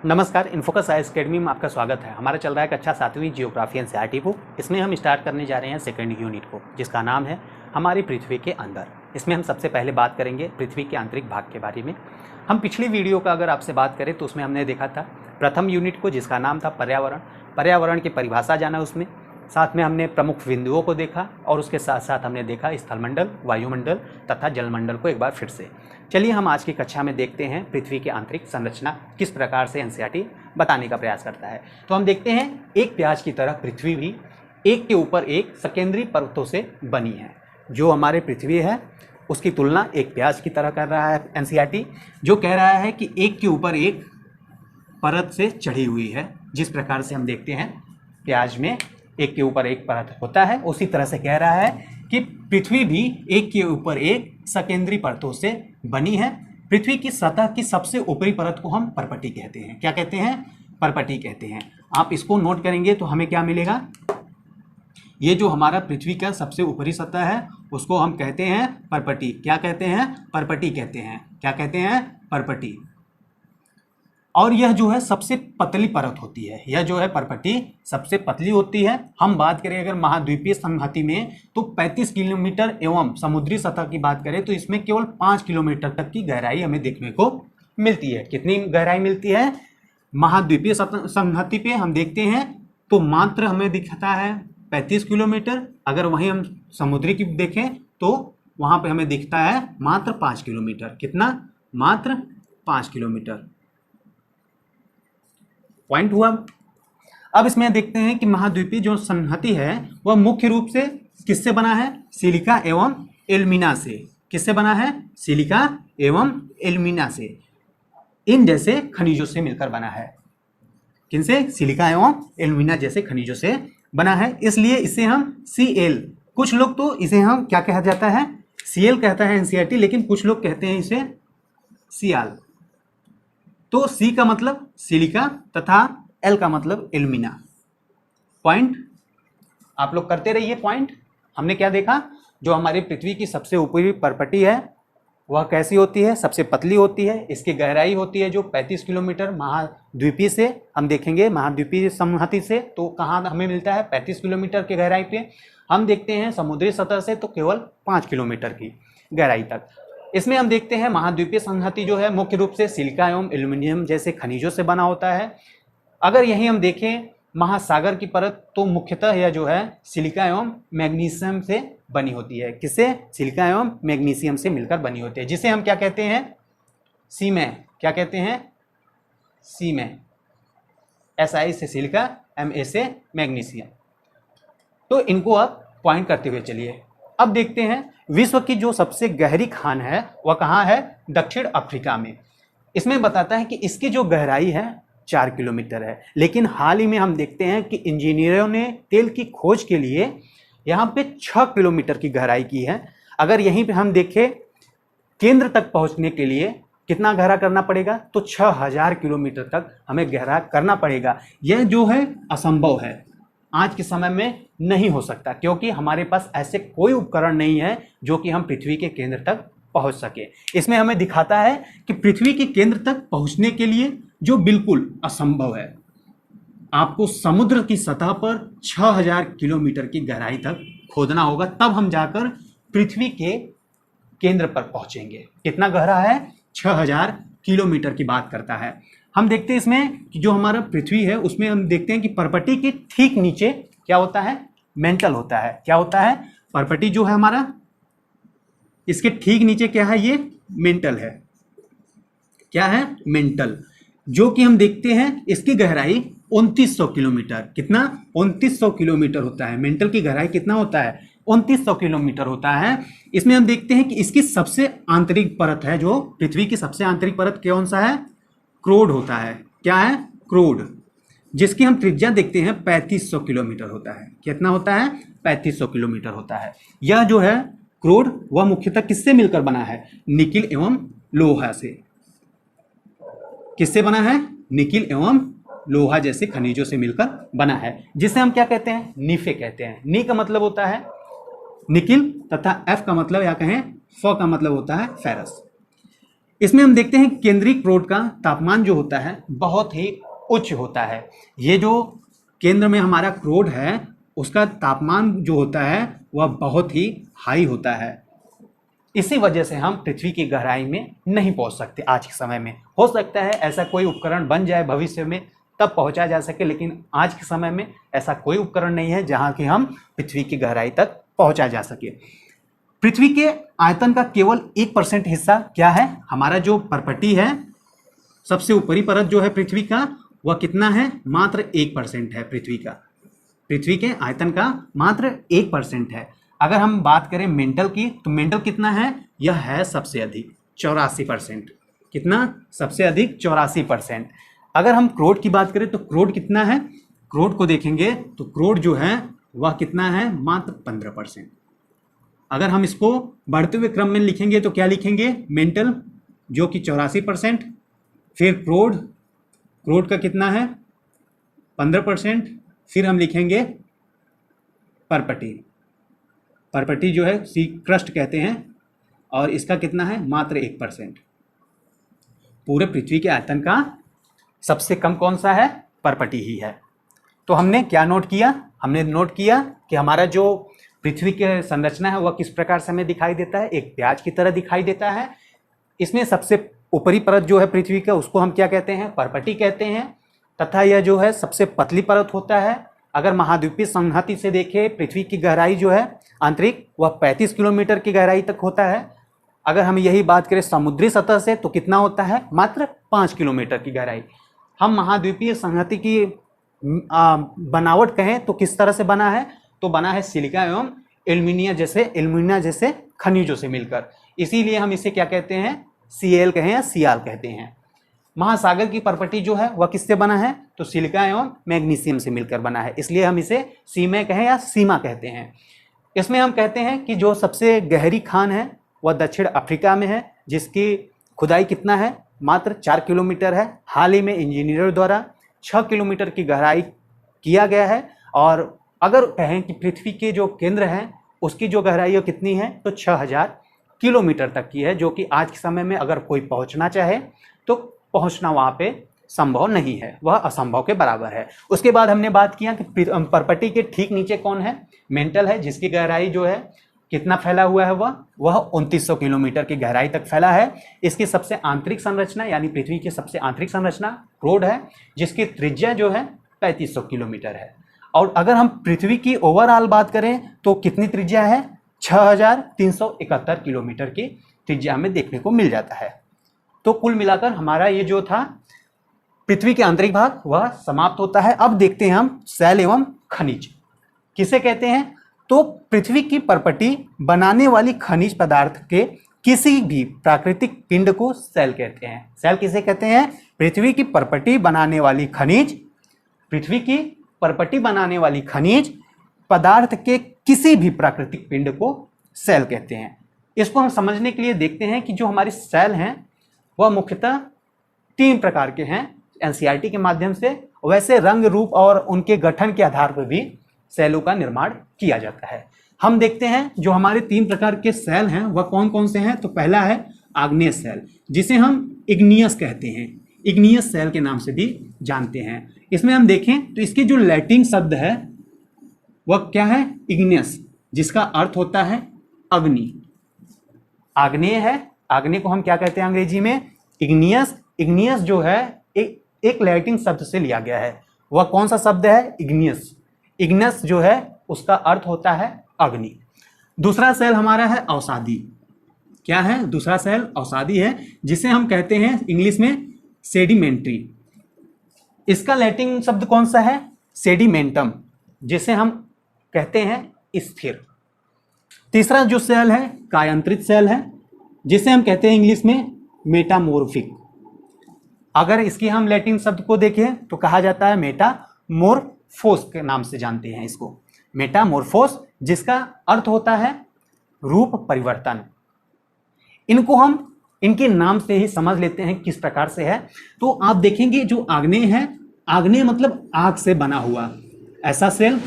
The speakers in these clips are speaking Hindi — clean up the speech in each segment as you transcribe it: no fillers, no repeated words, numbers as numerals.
नमस्कार, इन्फोकस आईएएस अकेडमी में आपका स्वागत है। हमारा चल रहा है कक्षा 7वीं जियोग्राफी एनसीईआरटी बुक। इसमें हम स्टार्ट करने जा रहे हैं सेकंड यूनिट को, जिसका नाम है हमारी पृथ्वी के अंदर। इसमें हम सबसे पहले बात करेंगे पृथ्वी के आंतरिक भाग के बारे में। हम पिछली वीडियो का अगर आपसे बात करें तो उसमें हमने देखा था प्रथम यूनिट को, जिसका नाम था पर्यावरण की परिभाषा जाना उसमें। साथ में हमने प्रमुख बिंदुओं को देखा और उसके साथ साथ हमने देखा स्थलमंडल, वायुमंडल तथा जलमंडल को एक बार फिर से। चलिए हम आज की कक्षा में देखते हैं पृथ्वी की आंतरिक संरचना किस प्रकार से एनसीईआरटी बताने का प्रयास करता है। तो हम देखते हैं एक प्याज की तरह पृथ्वी भी एक के ऊपर एक सकेंद्रीय परतों से बनी है। जो हमारे पृथ्वी है उसकी तुलना एक प्याज की तरह कर रहा है एनसीईआरटी, जो कह रहा है कि एक के ऊपर एक परत से चढ़ी हुई है। जिस प्रकार से हम देखते हैं प्याज में एक के ऊपर एक परत होता है, उसी तरह से कह रहा है कि पृथ्वी भी एक के ऊपर एक सकेंद्रीय परतों से बनी है। पृथ्वी की सतह की सबसे ऊपरी परत को हम परपटी कहते हैं। क्या कहते हैं? परपटी कहते हैं। आप इसको नोट करेंगे तो हमें क्या मिलेगा? ये जो हमारा पृथ्वी का सबसे ऊपरी सतह है उसको हम कहते हैं परपटी। क्या कहते हैं? परपटी कहते हैं। क्या कहते हैं? परपटी। और यह जो है सबसे पतली परत होती है। यह जो है परपटी सबसे पतली होती है। हम बात करें अगर महाद्वीपीय संहति में तो 35 किलोमीटर एवं समुद्री सतह की बात करें तो इसमें केवल 5 किलोमीटर तक की गहराई हमें देखने को मिलती है। कितनी गहराई मिलती है? महाद्वीपीय संहति पे हम देखते हैं तो मात्र हमें दिखता है 35 किलोमीटर। अगर वहीं हम समुद्री की देखें तो वहां पे हमें दिखता है मात्र 5 किलोमीटर। कितना? मात्र 5 किलोमीटर। पॉइंट हुआ। अब इसमें देखते हैं कि महाद्वीपीय जो संहति है वह मुख्य रूप से किससे बना है? सिलिका एवं एल्यूमिना से। किससे बना है? सिलिका एवं एल्यूमिना से, इन जैसे खनिजों से मिलकर बना है। किनसे? सिलिका एवं एल्यूमिना जैसे खनिजों से बना है। इसलिए इसे हम Cl, कुछ लोग तो इसे हम क्या कहा जाता है? Cl कहता है एनसीईआरटी, लेकिन कुछ लोग कहते हैं इसे Cl। तो C का मतलब सिलिका तथा L का मतलब एल्यूमिना। पॉइंट आप लोग करते रहिए। पॉइंट हमने क्या देखा? जो हमारी पृथ्वी की सबसे ऊपरी परपटी है वह कैसी होती है? सबसे पतली होती है। इसकी गहराई होती है जो 35 किलोमीटर। महाद्वीपीय से हम देखेंगे, महाद्वीपीय संहति से तो कहाँ हमें मिलता है? 35 किलोमीटर की गहराई पे। हम देखते हैं समुद्री सतह से तो केवल 5 किलोमीटर की गहराई तक। इसमें हम देखते हैं महाद्वीपीय संहति जो है मुख्य रूप से सिलिका एवं एल्यूमिनियम जैसे खनिजों से बना होता है। अगर यही हम देखें महासागर की परत तो मुख्यतः यह जो है सिलिका एवं मैग्नीशियम से बनी होती है। किससे? सिलिका एवं मैग्नीशियम से मिलकर बनी होती है, जिसे हम क्या कहते हैं? सीमें। क्या कहते हैं? सीमें। Si से सिलिका, Ma से मैग्नीशियम। तो इनको आप पॉइंट करते हुए चलिए। अब देखते हैं विश्व की जो सबसे गहरी खान है वह कहाँ है? दक्षिण अफ्रीका में। इसमें बताता है कि इसकी जो गहराई है 4 किलोमीटर है। लेकिन हाल ही में हम देखते हैं कि इंजीनियरों ने तेल की खोज के लिए यहाँ पे 6 किलोमीटर की गहराई की है। अगर यहीं पे हम देखें केंद्र तक पहुँचने के लिए कितना गहरा करना पड़ेगा? तो 6000 किलोमीटर तक हमें गहरा करना पड़ेगा। यह जो है असंभव है, आज के समय में नहीं हो सकता, क्योंकि हमारे पास ऐसे कोई उपकरण नहीं है जो कि हम पृथ्वी के केंद्र तक पहुंच सके। इसमें हमें दिखाता है कि पृथ्वी के केंद्र तक पहुंचने के लिए जो बिल्कुल असंभव है, आपको समुद्र की सतह पर 6000 किलोमीटर की गहराई तक खोदना होगा, तब हम जाकर पृथ्वी के केंद्र पर पहुंचेंगे। कितना गहरा है? 6000 किलोमीटर की बात करता है। हम देखते हैं इसमें कि जो हमारा पृथ्वी है उसमें हम देखते हैं कि परपटी के ठीक नीचे क्या होता है? मेंटल होता है। क्या होता है? परपटी जो है हमारा, इसके ठीक नीचे क्या है? ये मेंटल है। क्या है? मेंटल, जो कि हम देखते हैं इसकी गहराई 2900 किलोमीटर। कितना? 2900 किलोमीटर होता है। मेंटल की गहराई कितना होता है? 2900 किलोमीटर होता है। इसमें हम देखते हैं कि इसकी सबसे आंतरिक परत है, जो पृथ्वी की सबसे आंतरिक परत कौन सा है? क्रोड होता है। क्या है? क्रोड, जिसकी हम त्रिज्या देखते हैं 3500 किलोमीटर होता है। कितना होता है? 3500 किलोमीटर होता है। यह जो है क्रोड वह मुख्यतः किससे मिलकर बना है? निकिल एवं लोहा से। किससे बना है? निकिल एवं लोहा जैसे खनिजों से मिलकर बना है, जिसे हम क्या कहते हैं? नीफे कहते हैं। नी का मतलब होता है निकिल तथा एफ का मतलब या कहें फ का मतलब होता है फेरस। इसमें हम देखते हैं केंद्रीय क्रोड का तापमान जो होता है बहुत ही उच्च होता है। ये जो केंद्र में हमारा क्रोड है उसका तापमान जो होता है वह बहुत ही हाई होता है। इसी वजह से हम पृथ्वी की गहराई में नहीं पहुंच सकते आज के समय में। हो सकता है ऐसा कोई उपकरण बन जाए भविष्य में तब पहुंचा जा सके, लेकिन आज के समय में ऐसा कोई उपकरण नहीं है जहां कि हम पृथ्वी की गहराई तक पहुंचा जा सके। पृथ्वी के आयतन का केवल 1% हिस्सा क्या है? हमारा जो परपटी है, सबसे ऊपरी परत जो है पृथ्वी का, वह कितना है? मात्र 1% है पृथ्वी का। पृथ्वी के आयतन का मात्र 1% है। अगर हम बात करें मेंटल की, तो मेंटल कितना है? यह है सबसे अधिक 84%। कितना? सबसे अधिक 84%। अगर हम क्रोड की बात करें तो क्रोड कितना है? क्रोड को देखेंगे तो क्रोड जो है वह कितना है? मात्र 15%। अगर हम इसको बढ़ते हुए क्रम में लिखेंगे तो क्या लिखेंगे? मेंटल जो कि 84%, फिर क्रोड का कितना है? 15%, फिर हम लिखेंगे परपटी जो है सी क्रस्ट कहते हैं, और इसका कितना है? मात्र 1%। पूरे पृथ्वी के आयतन का सबसे कम कौन सा है? परपटी ही है। तो हमने क्या नोट किया? हमने नोट किया कि हमारा जो पृथ्वी की संरचना है वह किस प्रकार से हमें दिखाई देता है? एक प्याज की तरह दिखाई देता है। इसमें सबसे ऊपरी परत जो है पृथ्वी का, उसको हम क्या कहते हैं? परपटी कहते हैं। तथा यह जो है सबसे पतली परत होता है। अगर महाद्वीपीय संहति से देखें, पृथ्वी की गहराई जो है आंतरिक, वह 35 किलोमीटर की गहराई तक होता है। अगर हम यही बात करें समुद्री सतह से, तो कितना होता है? मात्र 5 किलोमीटर की गहराई। हम महाद्वीपीय संहति की बनावट कहें तो किस तरह से बना है? तो बना है सिलिका एवं एल्यूमिनिया जैसे खनिजों से मिलकर। इसीलिए हम इसे क्या कहते हैं? Cl कहें या Cr कहते हैं। महासागर की परपटी जो है वह किससे बना है? तो सिलिका एवं मैग्नीशियम से मिलकर बना है, इसलिए हम इसे सीमा कहें या सीमा कहते हैं। इसमें हम कहते हैं कि जो सबसे गहरी खान है वह दक्षिण अफ्रीका में है, जिसकी खुदाई कितना है? मात्र 4 किलोमीटर है। हाल ही में इंजीनियरों द्वारा 6 किलोमीटर की गहराई किया गया है। और अगर कहें कि पृथ्वी के जो केंद्र हैं उसकी जो गहराई है कितनी है? तो 6000 किलोमीटर तक की है, जो कि आज के समय में अगर कोई पहुंचना चाहे तो पहुंचना वहां पे संभव नहीं है, वह असंभव के बराबर है। उसके बाद हमने बात किया कि परपटी के ठीक नीचे कौन है? मेंटल है, जिसकी गहराई जो है कितना फैला हुआ है? वह 2900 किलोमीटर की गहराई तक फैला है। इसकी सबसे आंतरिक संरचना यानी पृथ्वी की सबसे आंतरिक संरचना क्रोड है, जिसकी त्रिज्या जो है 3500 किलोमीटर है। और अगर हम पृथ्वी की ओवरऑल बात करें तो कितनी त्रिज्या है? 6371 किलोमीटर की त्रिज्या हमें देखने को मिल जाता है। तो कुल मिलाकर हमारा ये जो था पृथ्वी के आंतरिक भाग वह समाप्त होता है। अब देखते हैं हम सेल एवं खनिज किसे कहते हैं? तो पृथ्वी की परपटी बनाने वाली खनिज पदार्थ के किसी भी प्राकृतिक पिंड को सेल कहते हैं। सेल किसे कहते हैं? पृथ्वी की परपटी बनाने वाली खनिज पदार्थ के किसी भी प्राकृतिक पिंड को सेल कहते हैं। इसको हम समझने के लिए देखते हैं कि जो हमारे सेल हैं वह मुख्यतः 3 प्रकार के हैं एनसीईआरटी के माध्यम से। वैसे रंग, रूप और उनके गठन के आधार पर भी सेलों का निर्माण किया जाता है। हम देखते हैं जो हमारे 3 प्रकार के सेल हैं वह कौन कौन से हैं। तो पहला है आग्नेय सेल, जिसे हम इग्नियस कहते हैं, इग्नियस सेल के नाम से भी जानते हैं। इसमें हम देखें तो इसके जो लैटिन शब्द है वह क्या है? इग्नियस, जिसका अर्थ होता है अग्नि। आग्नेय है, आग्नेय को हम क्या कहते हैं अंग्रेजी में? इग्नियस। इग्नियस जो है एक लैटिन शब्द से लिया गया है। वह कौन सा शब्द है? इग्नियस। इग्नियस जो है उसका अर्थ होता है अग्नि। दूसरा सेल हमारा है अवसादी। क्या है? दूसरा सेल अवसादी है, जिसे हम कहते हैं इंग्लिश में सेडिमेंट्री। इसका लैटिन शब्द कौन सा है? सेडिमेंटम, जिसे हम कहते हैं स्थिर। तीसरा जो सेल है कायांतरित सेल है, जिसे हम कहते हैं इंग्लिश में मेटामोर्फिक। अगर इसकी हम लैटिन शब्द को देखें तो कहा जाता है मेटामोर्फोस के नाम से जानते हैं इसको, मेटामोर्फोस, जिसका अर्थ होता है रूप परिवर्तन। इनको हम इनके नाम से ही समझ लेते हैं किस प्रकार से है। तो आप देखेंगे जो आग्नेय है, आग्नेय मतलब आग से बना हुआ ऐसा सेल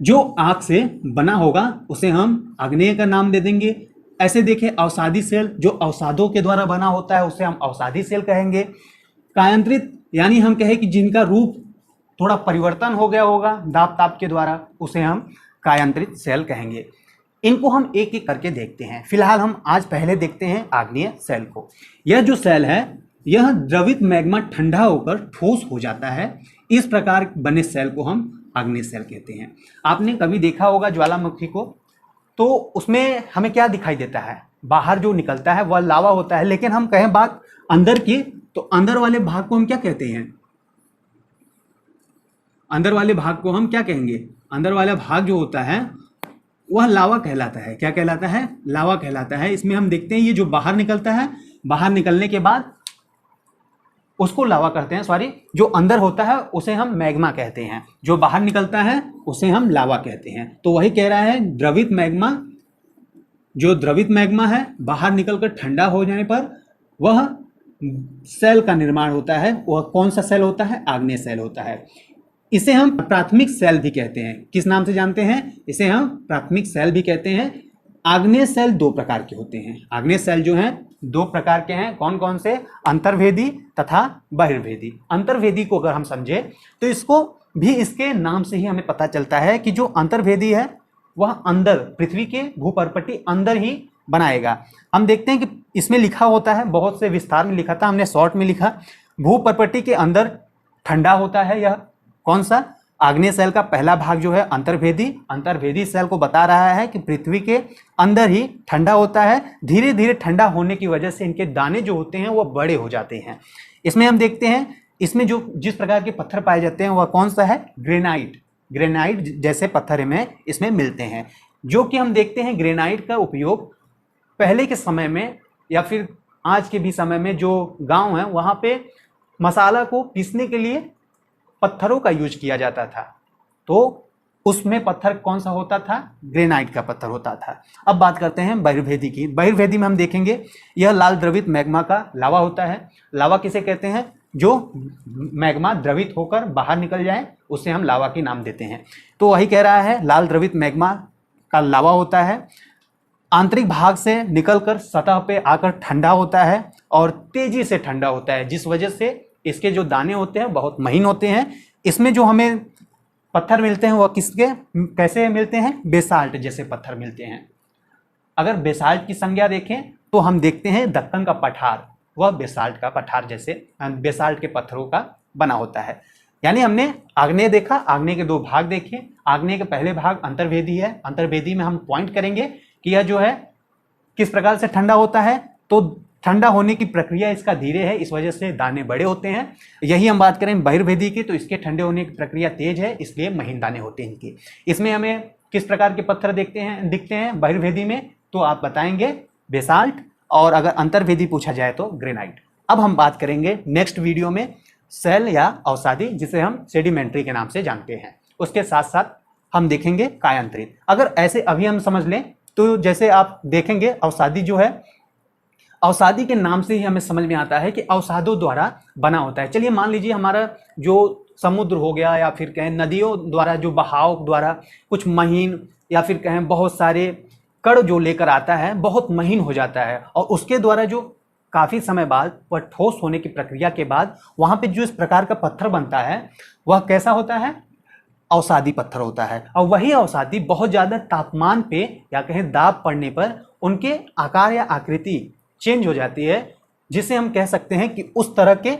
जो आग से बना होगा उसे हम आग्नेय का नाम दे देंगे। ऐसे देखें अवसादी सेल, जो अवसादों के द्वारा बना होता है उसे हम अवसादी सेल कहेंगे। कायांतरित यानी हम कहें कि जिनका रूप थोड़ा परिवर्तन हो गया होगा दाब ताप के द्वारा, उसे हम कायांतरित सेल कहेंगे। इनको हम एक एक करके देखते हैं। फिलहाल हम आज पहले देखते हैं आग्नेय सेल को। यह जो सेल है यह द्रवित मैग्मा ठंडा होकर ठोस हो जाता है, इस प्रकार बने सेल को हम आग्नेय सेल कहते हैं। आपने कभी देखा होगा ज्वालामुखी को, तो उसमें हमें क्या दिखाई देता है, बाहर जो निकलता है वह लावा होता है, लेकिन हम कहें बात अंदर की तो अंदर वाले भाग को हम क्या कहते हैं, अंदर वाले भाग को हम क्या कहेंगे, अंदर वाला भाग जो होता है वह लावा कहलाता है। क्या कहलाता है, लावा कहलाता है। इसमें हम देखते हैं ये जो बाहर निकलता है, बाहर निकलने के बाद उसको लावा करते हैं, सॉरी, जो अंदर होता है उसे हम मैग्मा कहते हैं, जो बाहर निकलता है उसे हम लावा कहते हैं। तो वही कह रहा है द्रवित मैग्मा, जो द्रवित मैग्मा है बाहर निकलकर ठंडा हो जाने पर वह सेल का निर्माण होता है। वह कौन सा सेल होता है, आग्नेय सेल होता है। इसे हम प्राथमिक सेल भी कहते हैं। किस नाम से जानते हैं, इसे हम प्राथमिक सेल भी कहते हैं। आग्नेय सेल दो प्रकार के होते हैं। आग्नेय सेल जो हैं दो प्रकार के हैं। कौन कौन से, अंतर्भेदी तथा बहिर्भेदी। अंतर्भेदी को अगर हम समझे तो इसको भी इसके नाम से ही हमें पता चलता है कि जो अंतर्भेदी है वह अंदर पृथ्वी के भूपर्पटी अंदर ही बनाएगा। हम देखते हैं कि इसमें लिखा होता है, बहुत से विस्तार में लिखा था, हमने शॉर्ट में लिखा, भूपर्पटी के अंदर ठंडा होता है। यह कौन सा, आग्नेय सेल का पहला भाग जो है अंतर्भेदी सेल को बता रहा है कि पृथ्वी के अंदर ही ठंडा होता है। धीरे धीरे ठंडा होने की वजह से इनके दाने जो होते हैं वो बड़े हो जाते हैं। इसमें हम देखते हैं, इसमें जो जिस प्रकार के पत्थर पाए जाते हैं वह कौन सा है, ग्रेनाइट जैसे पत्थर में इसमें मिलते हैं। जो कि हम देखते हैं ग्रेनाइट का उपयोग पहले के समय में या फिर आज के भी समय में जो गाँव है वहाँ पे मसाला को पीसने के लिए पत्थरों का यूज किया जाता था। तो उसमें पत्थर कौन सा होता था, ग्रेनाइट का पत्थर होता था। अब बात करते हैं बहिर्भेदी की। बहिर्भेदी में हम देखेंगे यह लाल द्रवित मैग्मा का लावा होता है। लावा किसे कहते हैं, जो मैग्मा द्रवित होकर बाहर निकल जाए उसे हम लावा के नाम देते हैं। तो वही कह रहा है लाल द्रवित मैग्मा का लावा होता है। आंतरिक भाग से निकलकर सतह पे आकर ठंडा होता है और तेजी से ठंडा होता है, जिस वजह से इसके जो दाने होते हैं बहुत महीन होते हैं। इसमें जो हमें पत्थर मिलते हैं वह किसके, कैसे मिलते हैं, बेसाल्ट जैसे पत्थर मिलते हैं। अगर बेसाल्ट की संज्ञा देखें तो हम देखते हैं दक्कन का पठार, वह बेसाल्ट का पठार जैसे बेसाल्ट के पत्थरों का बना होता है। यानी हमने आग्नेय देखा, आग्नेय के दो भाग देखे। आग्नेय के पहले भाग अंतर्भेदी है। अंतर्भेदी में हम पॉइंट करेंगे कि यह जो है किस प्रकार से ठंडा होता है, तो ठंडा होने की प्रक्रिया इसका धीरे है, इस वजह से दाने बड़े होते हैं। यही हम बात करें बहिर्भेदी की, तो इसके ठंडे होने की प्रक्रिया तेज है, इसलिए महीन दाने होते हैं इनके। इसमें हमें किस प्रकार के पत्थर दिखते हैं बहिर्भेदी में, तो आप बताएंगे बेसाल्ट, और अगर अंतर्भेदी पूछा जाए तो ग्रेनाइट। अब हम बात करेंगे नेक्स्ट वीडियो में सेल या अवसादी, जिसे हम सेडिमेंट्री के नाम से जानते हैं। उसके साथ साथ हम देखेंगे कायांतरित। अगर ऐसे अभी हम समझ लें तो जैसे आप देखेंगे अवसादी जो है, अवसादी के नाम से ही हमें समझ में आता है कि अवसादों द्वारा बना होता है। चलिए मान लीजिए हमारा जो समुद्र हो गया या फिर कहें नदियों द्वारा जो बहाव द्वारा कुछ महीन या फिर कहें बहुत सारे कण जो लेकर आता है बहुत महीन हो जाता है, और उसके द्वारा जो काफ़ी समय बाद वह ठोस होने की प्रक्रिया के बाद वहाँ पे जो इस प्रकार का पत्थर बनता है वह कैसा होता है, अवसादी पत्थर होता है। और वही अवसादी बहुत ज़्यादा तापमान पे या कहें दाब पड़ने पर उनके आकार या आकृति चेंज हो जाती है, जिसे हम कह सकते हैं कि उस तरह के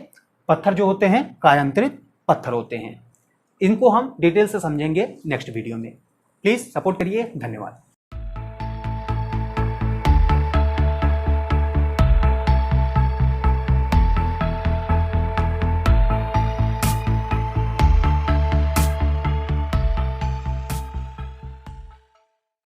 पत्थर जो होते हैं कायांतरित पत्थर होते हैं। इनको हम डिटेल से समझेंगे नेक्स्ट वीडियो में। प्लीज़ सपोर्ट करिए। धन्यवाद।